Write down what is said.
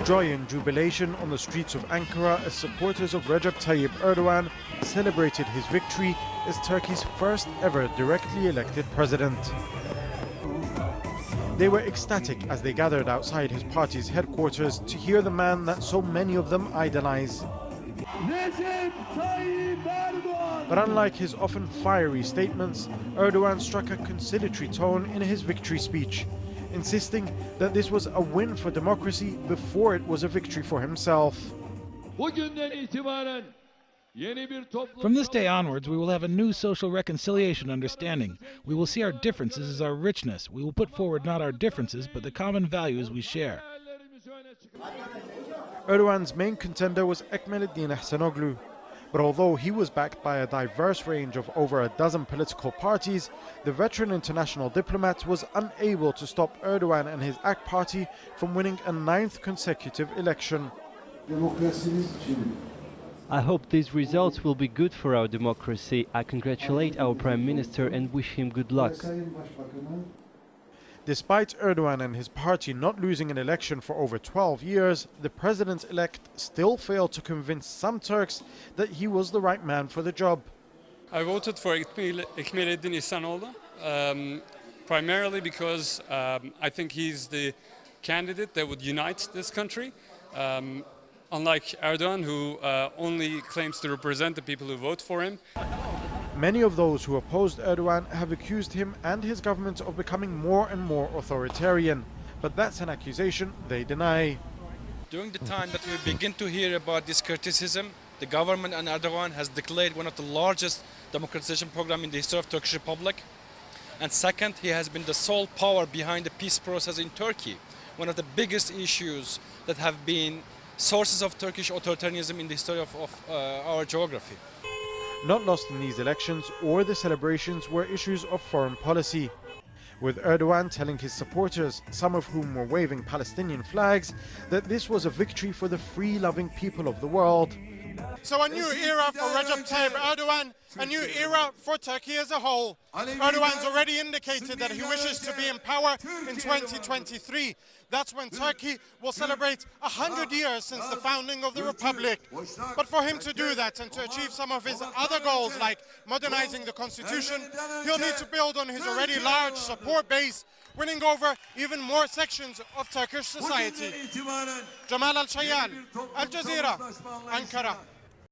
Joy and jubilation on the streets of Ankara as supporters of Recep Tayyip Erdogan celebrated his victory as Turkey's first ever directly elected president. They were ecstatic as they gathered outside his party's headquarters to hear the man that so many of them idolize. But unlike his often fiery statements, Erdogan struck a conciliatory tone in his victory speech, insisting that this was a win for democracy before it was a victory for himself. From this day onwards, we will have a new social reconciliation understanding. We will see our differences as our richness. We will put forward not our differences, but the common values we share. Erdogan's main contender was EKMELEDDIN IHSANOGLU. But although he was backed by a diverse range of over a dozen political parties, the veteran international diplomat was unable to stop Erdogan and his AK party from winning a 9th consecutive election. I hope these results will be good for our democracy. I congratulate our Prime Minister and wish him good luck. Despite Erdogan and his party not losing an election for over 12 years, the president-elect still failed to convince some Turks that he was the right man for the job. I voted for EKMELEDDIN IHSANOGLU, primarily because I think he's the candidate that would unite this country. Unlike Erdogan, who only claims to represent the people who vote for him. Many of those who opposed Erdogan have accused him and his government of becoming more and more authoritarian. But that's an accusation they deny. During the time that we begin to hear about this criticism, the government and Erdogan has declared one of the largest democratization programs in the history of Turkish Republic. And second, he has been the sole power behind the peace process in Turkey, one of the biggest issues that have been sources of Turkish authoritarianism in the history of our geography. Not lost in these elections or the celebrations were issues of foreign policy, with Erdogan telling his supporters, some of whom were waving Palestinian flags, that this was a victory for the free-loving people of the world. So a new era for Recep Tayyip Erdogan, a new era for Turkey as a whole. Erdogan's already indicated that he wishes to be in power in 2023. That's when Turkey will celebrate 100 years since the founding of the Republic. But for him to do that and to achieve some of his other goals, like modernizing the constitution, he'll need to build on his already large support base, winning over even more sections of Turkish society. Jamal Al-Shayal, Al Jazeera, Ankara.